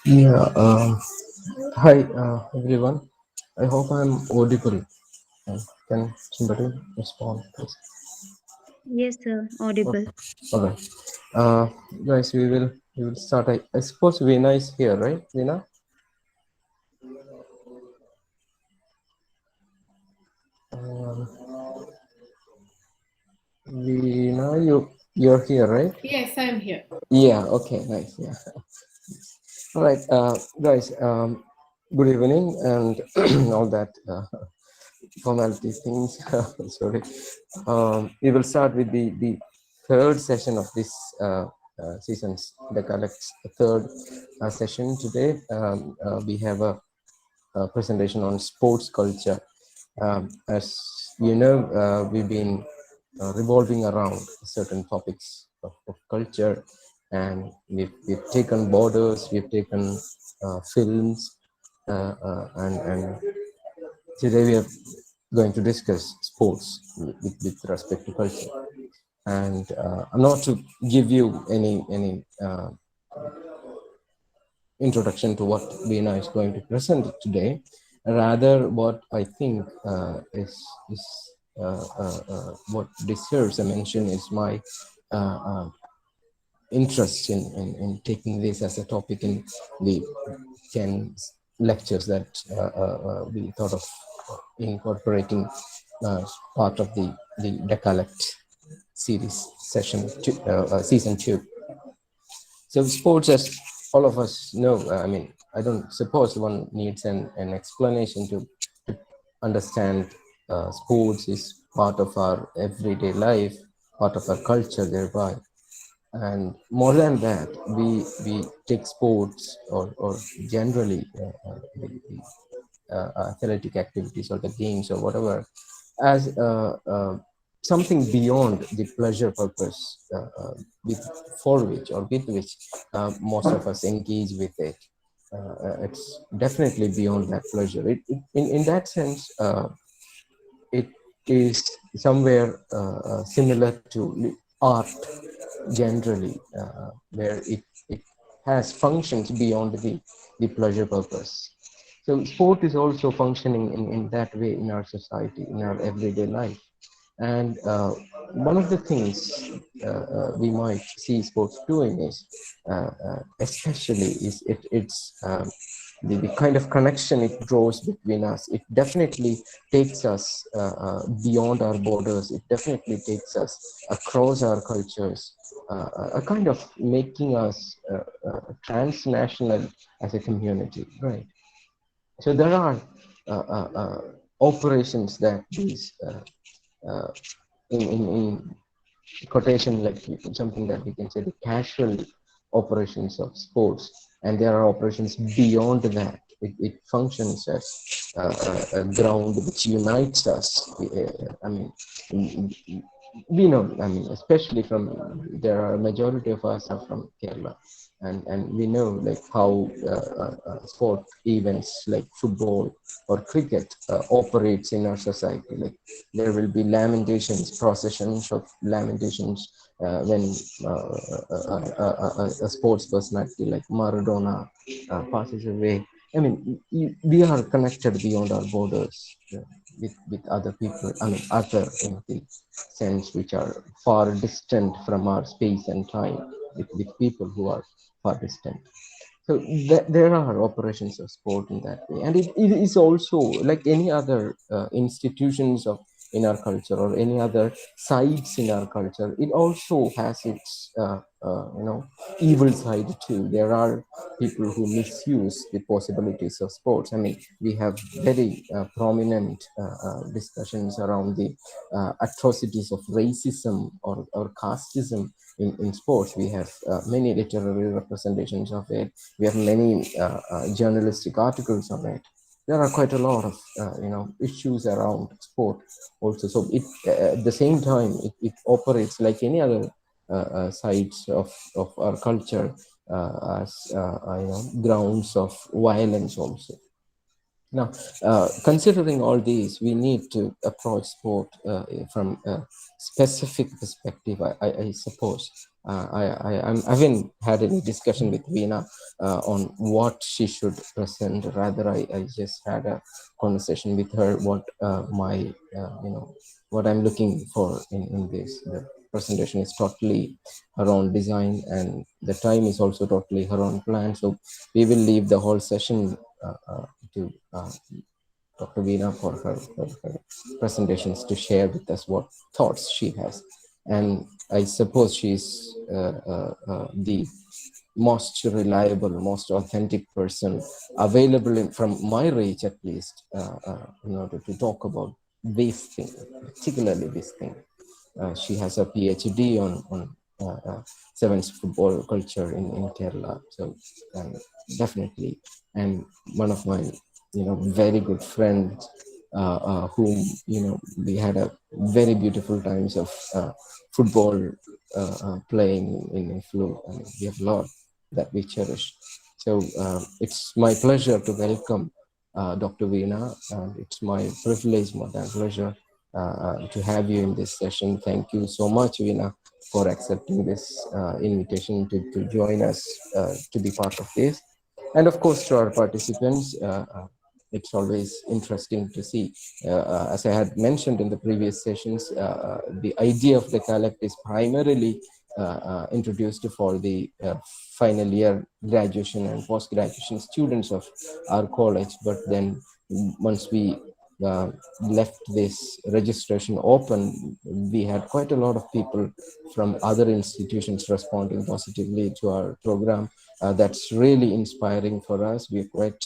Yeah, hi everyone. I hope I'm audible. Can somebody respond, please? Yes, sir. Audible. Okay. All right. Uh, Guys, we will start. I suppose Veena is here, right? Veena? Um, Veena, you're here, right? Yes, I'm here. Yeah. Okay. Nice. Yeah. All right, guys. Good evening and all that formality things. Sorry. We will start with the third session of this season's DecaLect's third session today. We have a presentation on sports culture. As you know, we've been revolving around certain topics of culture, and we've taken borders, we've taken films, and today we are going to discuss sports with respect to culture. And not to give you any introduction to what Veena is going to present today. Rather, what I think is what deserves a mention is my uh, uh, interest in taking this as a topic in the 10 lectures that we thought of incorporating part of the DecaLect series season 2. So sports, as all of us know, I mean, I don't suppose one needs an explanation to understand sports is part of our everyday life, part of our culture thereby. And more than that, we take sports or generally athletic activities or the games or whatever as something beyond the pleasure purpose with for which or with which most of us engage with it. It's definitely beyond that pleasure. In that sense, it is somewhere similar to art generally, where it has functions beyond the pleasure purpose. So sport is also functioning in that way in our society, in our everyday life. And one of the things we might see sports doing is, especially, is the kind of connection it draws between us. It definitely takes us beyond our borders. It definitely takes us across our cultures, a kind of making us transnational as a community, right? So there are operations that these in quotation, like something that we can say the casual operations of sports, and there are operations beyond that. It functions as a ground which unites us. I mean, we know, I mean, especially from, there are a majority of us are from Kerala, and we know like how sport events like football or cricket operates in our society. Like there will be lamentations, processions of lamentations when a sports personality like Maradona passes away. I mean, we are connected beyond our borders with other people. I mean, other in the sense which are far distant from our space and time, with people who are far distant. So there are operations of sport in that way, and it is also like any other institutions of in our culture or any other sides in our culture. It also has its evil side too. There are people who misuse the possibilities of sports. I mean, we have very prominent discussions around the atrocities of racism or casteism in sports. We have many literary representations of it. We have many journalistic articles on it. There are quite a lot of issues around sport also. So it at the same time it operates like any other sides of our culture as grounds of violence also. Now, considering all these, we need to approach sport from a specific perspective, I suppose. I haven't had any discussion with Veena on what she should present. Rather, I just had a conversation with her what my what I'm looking for in this. The presentation is totally her own design, and the time is also totally her own plan. So we will leave the whole session to Dr. Veena for her presentations to share with us what thoughts she has. And I suppose she's the most reliable, most authentic person available from my reach, at least, in order to talk about this thing, particularly this thing. She has a PhD on sevens football culture in Kerala. So definitely, and one of my very good friends, whom we had a very beautiful times of football playing in flu. I mean, we have a lot that we cherish. So it's my pleasure to welcome Dr. Veena, and it's my privilege, more than pleasure, to have you in this session. Thank you so much, Veena, for accepting this invitation to join us to be part of this. And of course, to our participants, it's always interesting to see. As I had mentioned in the previous sessions, the idea of the DecaLect is primarily introduced for the final year graduation and post-graduation students of our college. But then once we uh, left this registration open, we had quite a lot of people from other institutions responding positively to our program. That's really inspiring for us. We're quite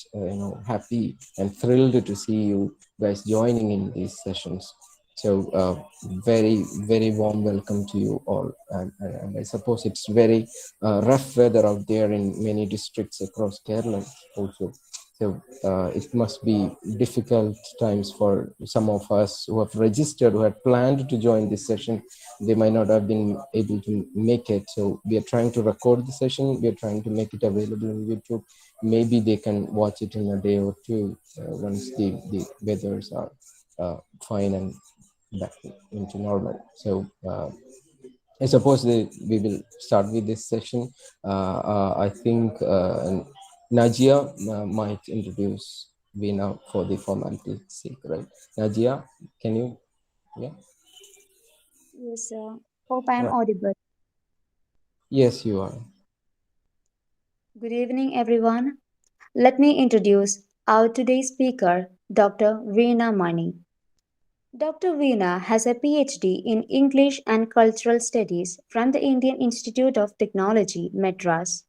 happy and thrilled to see you guys joining in these sessions. So very, very warm welcome to you all. And I suppose it's very rough weather out there in many districts across Kerala also. So it must be difficult times for some of us who have registered, who had planned to join this session. They might not have been able to make it. So we are trying to record the session. We are trying to make it available on YouTube. Maybe they can watch it in a day or two once the weathers are fine and back into normal. So I suppose we will start with this session. I think Najia might introduce Veena for the formality's sake, right? Najia, can you? Yeah. Yes, hope I am Right. audible. Yes, you are. Good evening, everyone. Let me introduce our today's speaker, Dr. Veena Mani. Dr. Veena has a PhD in English and Cultural Studies from the Indian Institute of Technology, Madras.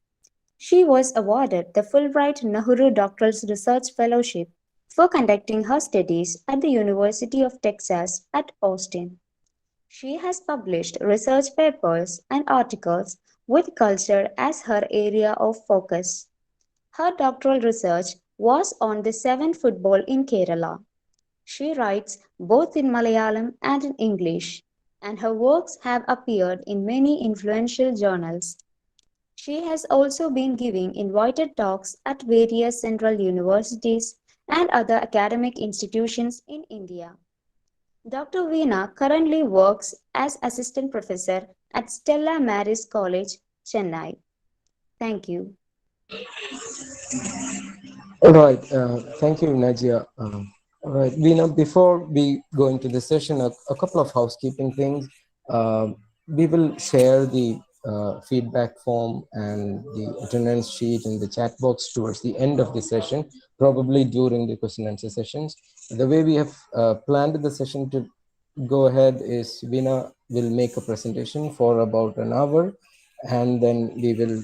She was awarded the Fulbright Nehru Doctoral Research Fellowship for conducting her studies at the University of Texas at Austin. She has published research papers and articles with culture as her area of focus. Her doctoral research was on the seven football in Kerala. She writes both in Malayalam and in English, and her works have appeared in many influential journals. She has also been giving invited talks at various central universities and other academic institutions in India. Dr. Veena currently works as assistant professor at Stella Maris College, Chennai. Thank you. All right. Thank you, Najia. All right. Veena, before we go into the session, a couple of housekeeping things. We will share the feedback form and the attendance sheet in the chat box towards the end of the session, probably during the question and answer sessions. The way we have planned the session to go ahead is Veena will make a presentation for about an hour, and then we will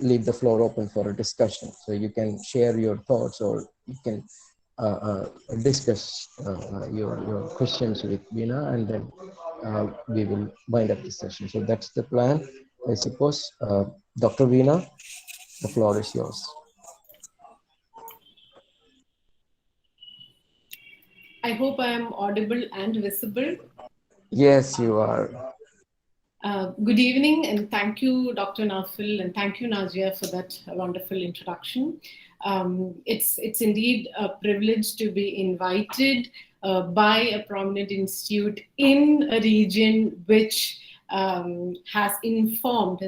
leave the floor open for a discussion. So you can share your thoughts, or you can discuss your questions with Veena, and then we will wind up the session. So that's the plan, I suppose. Dr. Veena, the floor is yours. I hope I am audible and visible. Yes, you are. Good evening, and thank you, Dr. Nafil, and thank you, Najia, for that wonderful introduction. It's indeed a privilege to be invited by a prominent institute in a region which has informed,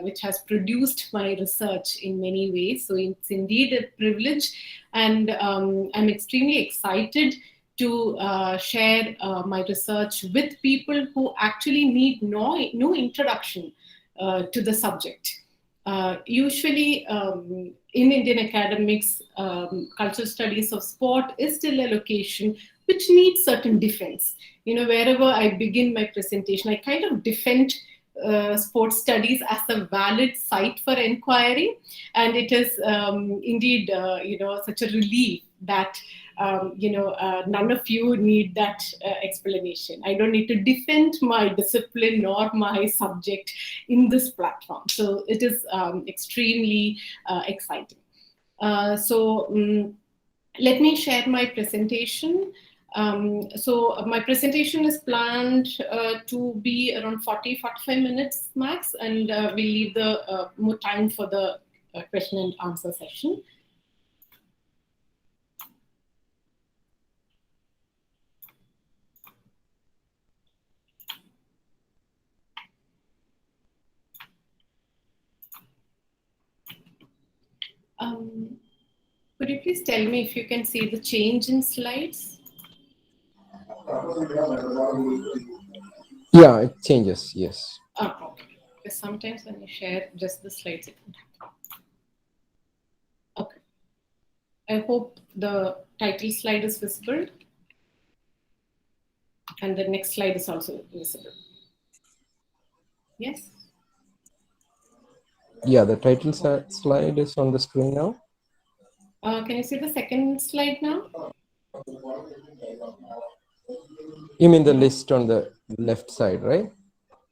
which has produced my research in many ways. So it's indeed a privilege, and I'm extremely excited to share my research with people who actually need no introduction to the subject. Usually in Indian academics, cultural studies of sport is still a location which needs certain defense. Wherever I begin my presentation, I kind of defend sports studies as a valid site for inquiry, and it is indeed such a relief that none of you need that explanation. I don't need to defend my discipline or my subject in this platform. So it is extremely exciting. Let me share my presentation. So my presentation is planned to be around 40-45 minutes max, and we'll leave the more time for the question and answer session. Could you please tell me if you can see the change in slides? Yeah, it changes, yes. Oh, okay. Because sometimes when you share just the slides, it won't happen. Okay. I hope the title slide is visible. And the next slide is also visible. Yes? Yeah, the title slide is on the screen now. Can you see the second slide now? You mean the list on the left side, right?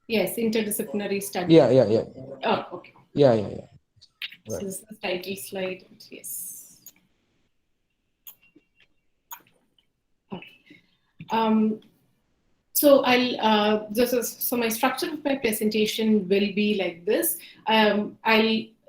Yes, interdisciplinary studies. Yeah. Oh, okay. Yeah. Right. So this is the title slide. Yes. Okay. So so my structure of my presentation will be like this. I'll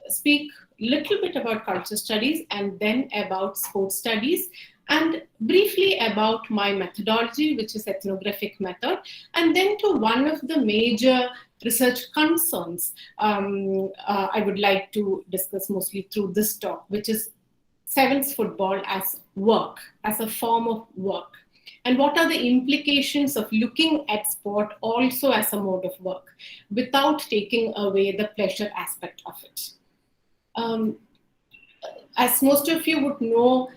speak a little bit about culture studies and then about sports studies, and briefly about my methodology, which is ethnographic method, and then to one of the major research concerns I would like to discuss mostly through this talk, which is sevens football as work, as a form of work. And what are the implications of looking at sport also as a mode of work without taking away the pleasure aspect of it? As most of you would know,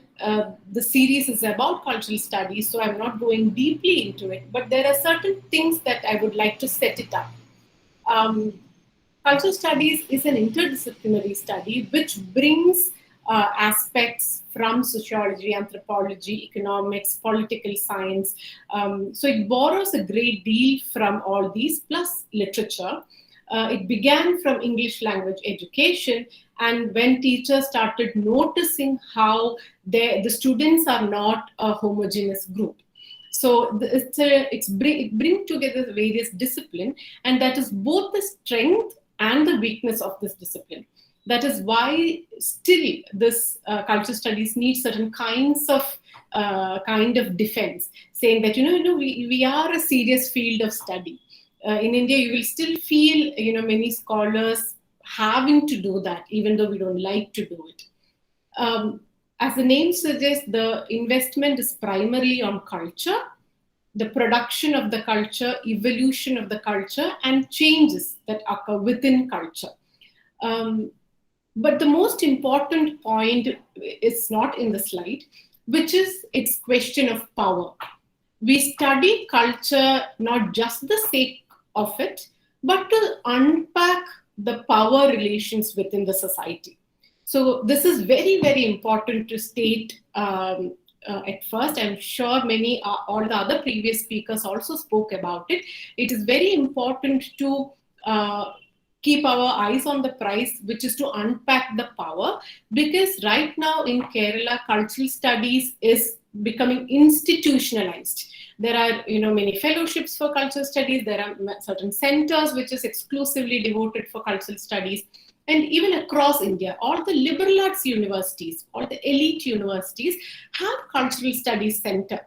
the series is about cultural studies, so I'm not going deeply into it, but there are certain things that I would like to set it up. Cultural studies is an interdisciplinary study which brings aspects from sociology, anthropology, economics, political science. So it borrows a great deal from all these, plus literature. It began from English language education, and when teachers started noticing how the students are not a homogeneous group. So it brings together various disciplines, and that is both the strength and the weakness of this discipline. That is why still this cultural studies need certain kinds of defense, saying that we are a serious field of study. In India, you will still feel many scholars having to do that, even though we don't like to do it. As the name suggests, the investment is primarily on culture, the production of the culture, evolution of the culture, and changes that occur within culture. But the most important point is not in the slide, which is its question of power. We study culture not just the sake of it, but to unpack the power relations within the society. So this is very, very important to state at first. I'm sure all the other previous speakers also spoke about it. It is very important to keep our eyes on the prize, which is to unpack the power, because right now in Kerala, cultural studies is becoming institutionalized. There are many fellowships for cultural studies. There are certain centers which is exclusively devoted for cultural studies. And even across India, all the liberal arts universities, all the elite universities have cultural studies center.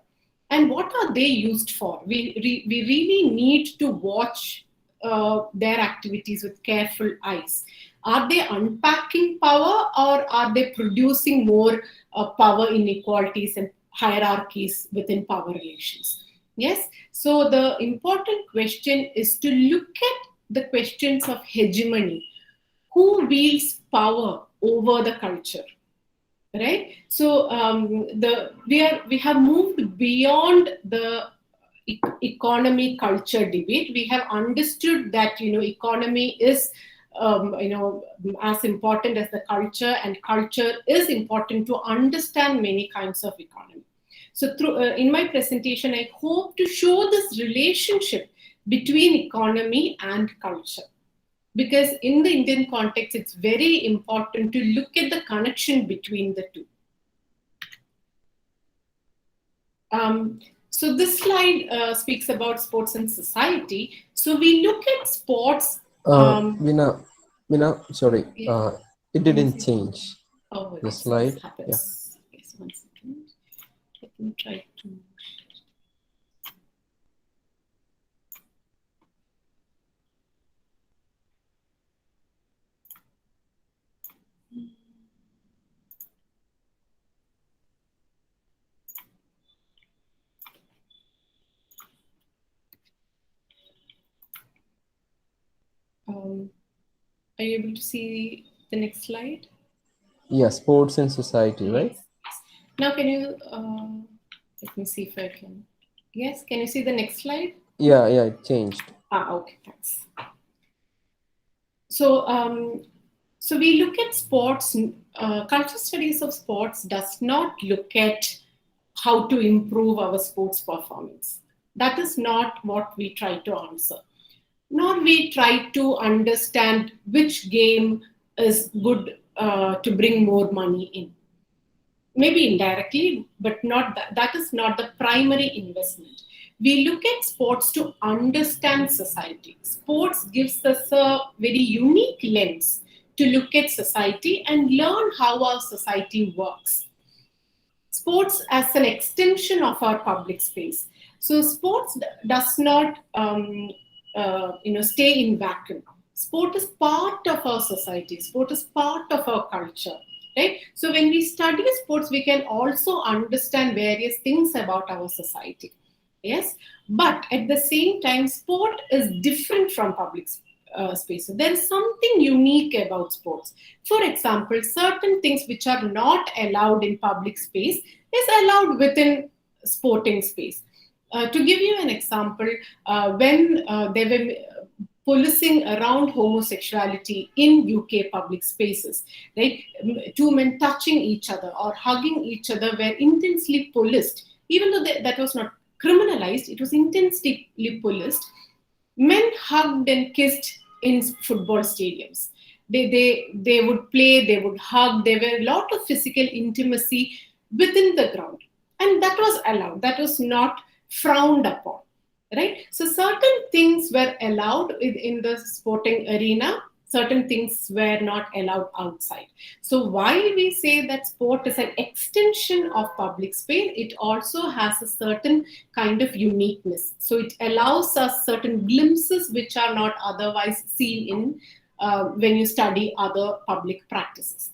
And what are they used for? We really need to watch their activities with careful eyes. Are they unpacking power, or are they producing more power inequalities and hierarchies within power relations? Yes. So the important question is to look at the questions of hegemony. Who wields power over the culture? Right. So we have moved beyond the economy culture debate. We have understood that economy is as important as the culture, and culture is important to understand many kinds of economy. So through in my presentation, I hope to show this relationship between economy and culture, because in the Indian context, it's very important to look at the connection between the two. So this slide speaks about sports and society. So we look at sports. Veena, sorry, Yeah. it didn't change Oh, the yes, slide. this Yeah. happens. Yes, 1 second. Let me try to. Are you able to see the next slide? Yeah, sports and society, right? Yes. Now, can you let me see if I can. Yes, can you see the next slide? Yeah, it changed. Okay, thanks. So we look at sports. Cultural studies of sports does not look at how to improve our sports performance. That is not what we try to answer. Nor we try to understand which game is good to bring more money in. Maybe indirectly, but not that is not the primary investment. We look at sports to understand society. Sports gives us a very unique lens to look at society and learn how our society works. Sports as an extension of our public space. So sports does not stay in vacuum. Sport is part of our society. Sport is part of our culture. Right? So when we study sports, we can also understand various things about our society. Yes, but at the same time, sport is different from public space. So there is something unique about sports. For example, certain things which are not allowed in public space is allowed within sporting space. To give you an example, when they were policing around homosexuality in UK public spaces, right? Two men touching each other or hugging each other were intensely policed, even though that was not criminalized, it was intensely policed. Men hugged and kissed in football stadiums. They would play, they would hug, there were a lot of physical intimacy within the ground. And that was allowed, that was not frowned upon. Right? So certain things were allowed in the sporting arena, certain things were not allowed outside. So while we say that sport is an extension of public space, it also has a certain kind of uniqueness. So it allows us certain glimpses which are not otherwise seen in when you study other public practices.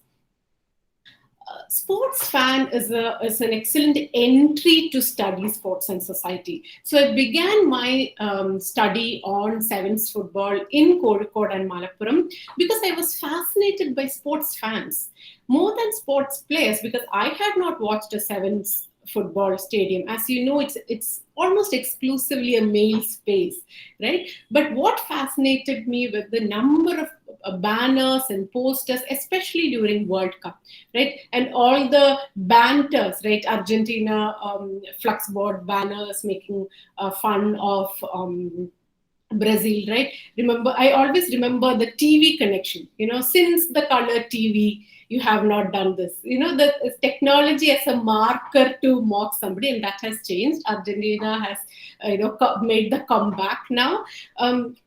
Sports fan is an excellent entry to study sports and society. So I began my study on sevens football in Kozhikode and Malappuram because I was fascinated by sports fans more than sports players, because I had not watched a sevens football stadium. As you know, it's almost exclusively a male space, right? But what fascinated me was the number of banners and posters, especially during World Cup, right? And all the banters, right? Argentina fluxboard banners making fun of Brazil, right? I always remember the TV connection. Since the color TV, you have not done this. The technology as a marker to mock somebody, and that has changed. Argentina has, made the comeback now.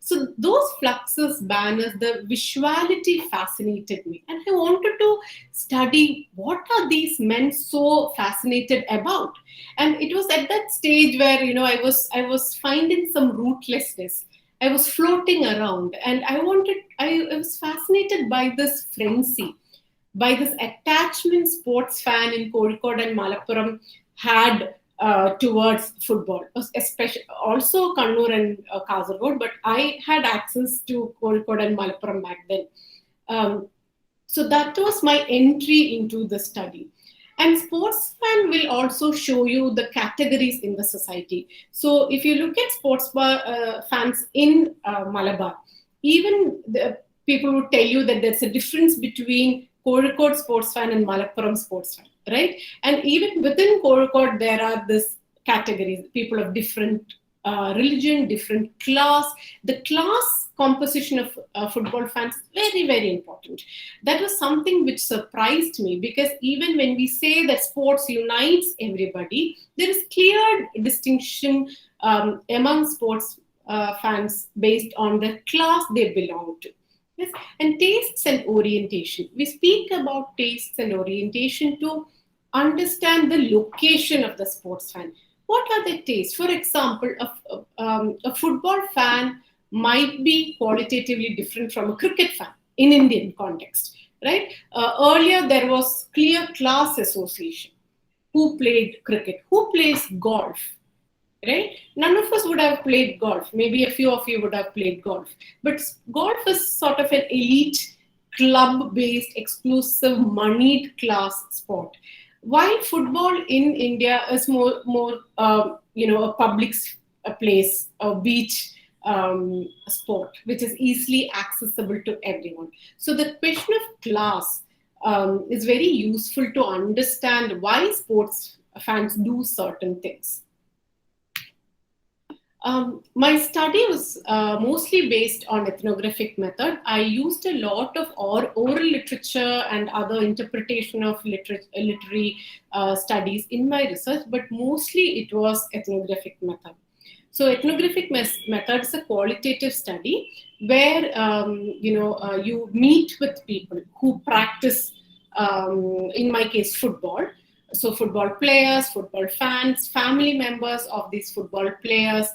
So those fluxes, banners, the visuality fascinated me, and I wanted to study what are these men so fascinated about. And it was at that stage where I was finding some rootlessness. I was floating around, and I was fascinated by this frenzy, by this attachment sports fan in Kozhikode and Malappuram had towards football, especially also Kannur and Kasaragod, but I had access to Kozhikode and Malappuram back then. Um, so that was my entry into the study. And sports fan will also show you the categories in the society. So if you look at fans in Malabar, even the people would tell you that there's a difference between Kozhikode sports fan and Malappuram sports fan, right? And even within Kozhikode, there are this categories, people of different religion, different class. The class composition of football fans is very, very important. That was something which surprised me, because even when we say that sports unites everybody, there is clear distinction among sports fans based on the class they belong to. Yes, and tastes and orientation. We speak about tastes and orientation to understand the location of the sports fan. What are the tastes? For example, a football fan might be qualitatively different from a cricket fan in Indian context, right? Earlier, there was clear class association. Who played cricket? Who plays golf? Right? None of us would have played golf. Maybe a few of you would have played golf. But golf is sort of an elite, club-based, exclusive, moneyed class sport. While football in India is more a public place, a beach sport, which is easily accessible to everyone. So the question of class is very useful to understand why sports fans do certain things. My study was mostly based on ethnographic method. I used a lot of oral literature and other interpretation of literary studies in my research, but mostly it was ethnographic method. So ethnographic method is a qualitative study where you meet with people who practice, in my case, football. So football players, football fans, family members of these football players.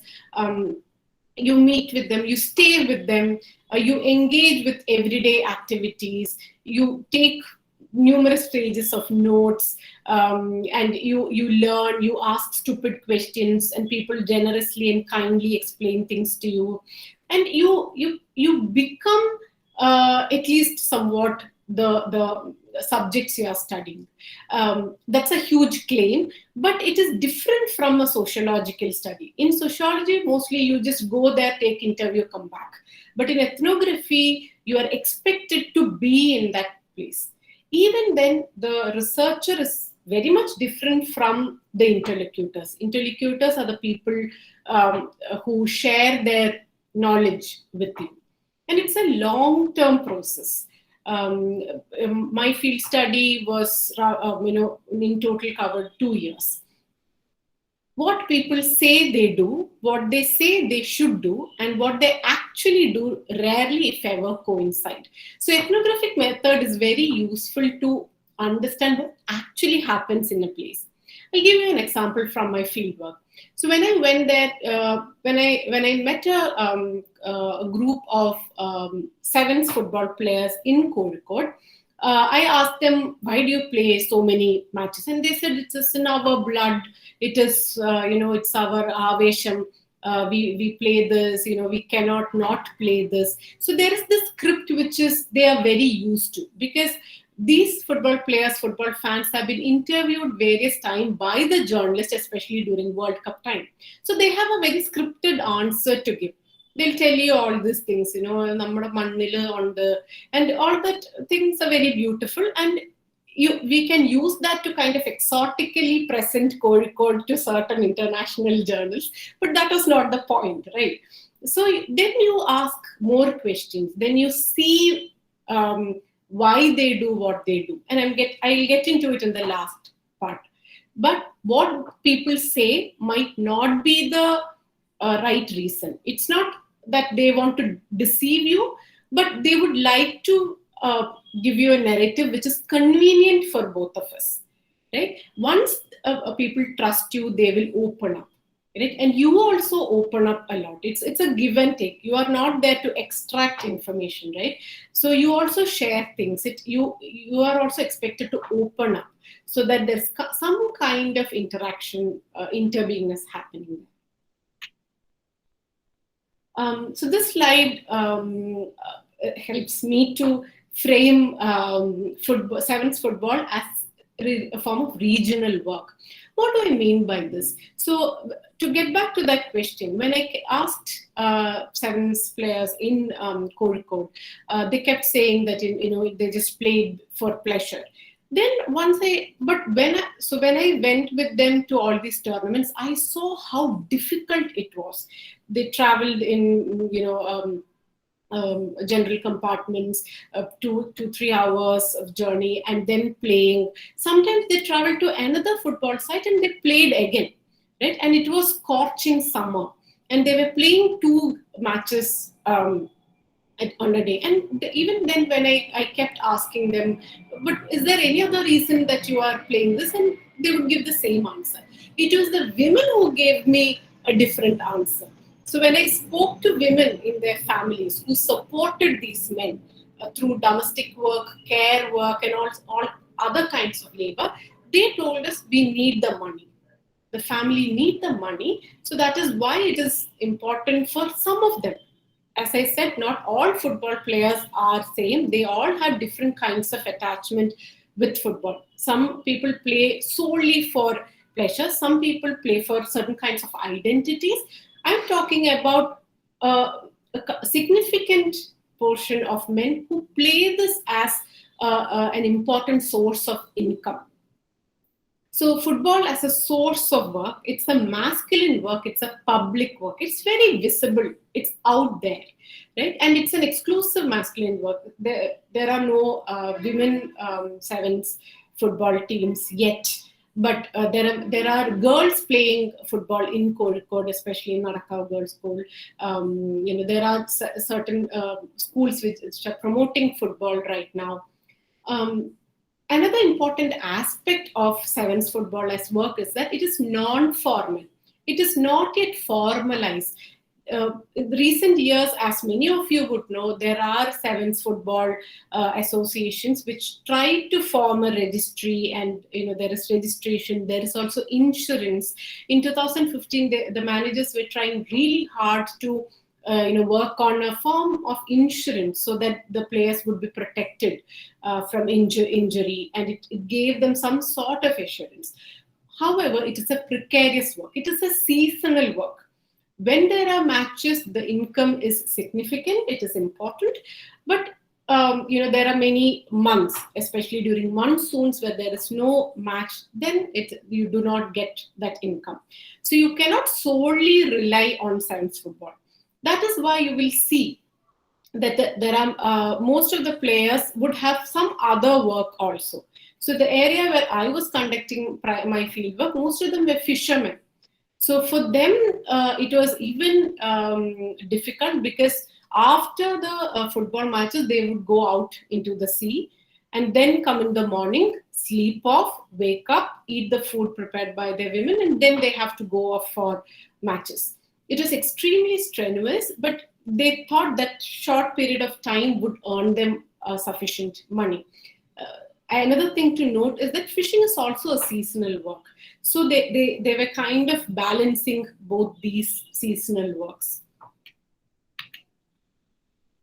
You meet with them, you stay with them, you engage with everyday activities, you take numerous pages of notes, and you learn, you ask stupid questions, and people generously and kindly explain things to you, and you become at least somewhat the subjects you are studying. That's a huge claim, but it is different from a sociological study. In sociology, mostly you just go there, take interview, come back. But in ethnography, you are expected to be in that place. Even then, the researcher is very much different from the interlocutors. Interlocutors are the people who share their knowledge with you. And it's a long-term process. My field study was, in total covered 2 years. What people say they do, what they say they should do, and what they actually do rarely, if ever, coincide. So ethnographic method is very useful to understand what actually happens in a place. I'll give you an example from my fieldwork. So when I went there, when I met a group of 7 football players in Kozhikode, I asked them, why do you play so many matches? And they said, it's in our blood. It is, it's our avesham. We play this, we cannot not play this. So there is this script which they are very used to, because these football players, football fans have been interviewed various times by the journalists, especially during World Cup time. So they have a very scripted answer to give. They'll tell you all these things, and all that things are very beautiful. And we can use that to kind of exotically present Kozhikode to certain international journals, but that was not the point, right? So then you ask more questions, then you see why they do what they do, and I'll get into it in the last part. But what people say might not be the right reason. It's not that they want to deceive you, but they would like to give you a narrative which is convenient for both of us, right? Once people trust you, they will open up. right? And you also open up a lot. It's a give and take. You are not there to extract information, right? So you also share things. You are also expected to open up so that there's some kind of interaction, interbeingness happening. So this slide helps me to frame football, sevens football as a form of regional work. What do I mean by this? So to get back to that question, when I asked sevens players in Kozhikode, they kept saying that they just played for pleasure. Then when I went with them to all these tournaments, I saw how difficult it was. They traveled in general compartments, 2 to 3 hours of journey, and then playing. Sometimes they traveled to another football site and they played again, right? And it was scorching summer, and they were playing 2 matches on a day. And even then, when I kept asking them, but is there any other reason that you are playing this? And they would give the same answer. It was the women who gave me a different answer. So when I spoke to women in their families who supported these men through domestic work, care work, and all other kinds of labor, they told us we need the money. The family need the money. So that is why it is important for some of them. As I said, not all football players are same. They all have different kinds of attachment with football. Some people play solely for pleasure. Some people play for certain kinds of identities. I'm talking about a significant portion of men who play this as an important source of income. So football as a source of work, it's a masculine work, it's a public work, it's very visible, it's out there, right? And it's an exclusive masculine work. There are no women sevens football teams yet, but there are girls playing football in Kozhikode, especially in Narakkav Girls' School. There are certain schools which are promoting football right now. Another important aspect of sevens football as work is that it is non-formal. It is not yet formalized. In recent years, as many of you would know, there are sevens football associations which try to form a registry, and there is registration. There is also insurance. In 2015, the managers were trying really hard to work on a form of insurance so that the players would be protected from injury, and it gave them some sort of assurance. However, it is a precarious work. It is a seasonal work. When there are matches, the income is significant. It is important, but there are many months, especially during monsoons, where there is no match. Then you do not get that income. So you cannot solely rely on sevens football. That is why you will see that there are most of the players would have some other work also. So the area where I was conducting my fieldwork, most of them were fishermen. So for them, it was even difficult, because after the football matches, they would go out into the sea and then come in the morning, sleep off, wake up, eat the food prepared by their women, and then they have to go off for matches. It was extremely strenuous, but they thought that short period of time would earn them sufficient money. Another thing to note is that fishing is also a seasonal work. So they were kind of balancing both these seasonal works.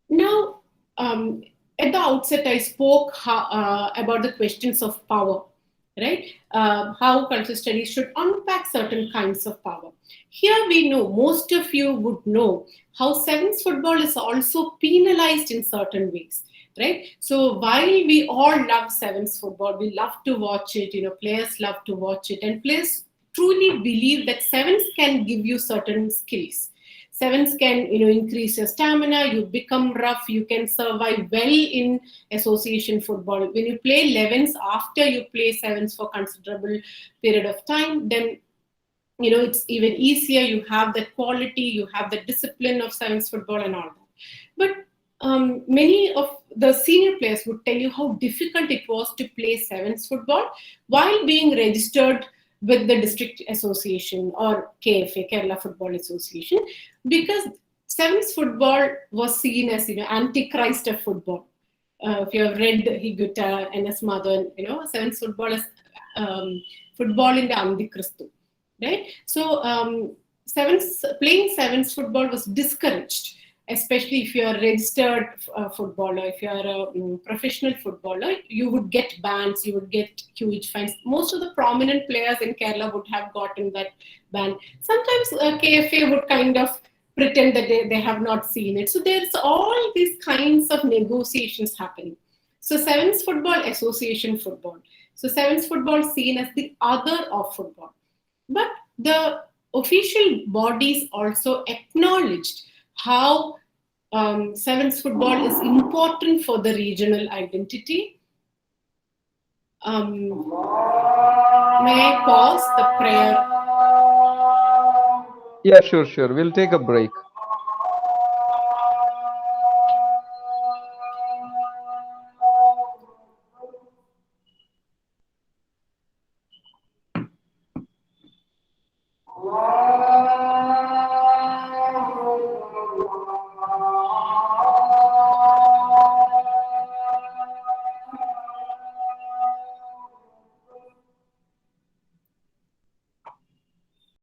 Now, at the outset, I spoke about the questions of power, right? How cultural studies should unpack certain kinds of power. Here we know, most of you would know, how sevens football is also penalized in certain ways, right? So while we all love sevens football, we love to watch it, players love to watch it, and players truly believe that sevens can give you certain skills. Sevens can, increase your stamina, you become rough, you can survive well in association football. When you play 11s after you play sevens for considerable period of time, then it's even easier. You have that quality, you have the discipline of sevens football and all that. But many of the senior players would tell you how difficult it was to play sevens football while being registered with the district association or KFA, Kerala Football Association, because sevens football was seen as, antichrist of football. If you have read Higuita and his mother, sevens football is football in the Antichrist, right? So playing sevens football was discouraged, especially if you are a registered footballer. If you are a professional footballer, you would get bans, you would get huge fines. Most of the prominent players in Kerala would have gotten that ban. Sometimes KFA would kind of pretend that they have not seen it. So there's all these kinds of negotiations happening. So Sevens Football Association football. So Sevens football seen as the other of football. But the official bodies also acknowledged how sevens football is important for the regional identity. May I pause the prayer? Yeah, sure, sure. We'll take a break.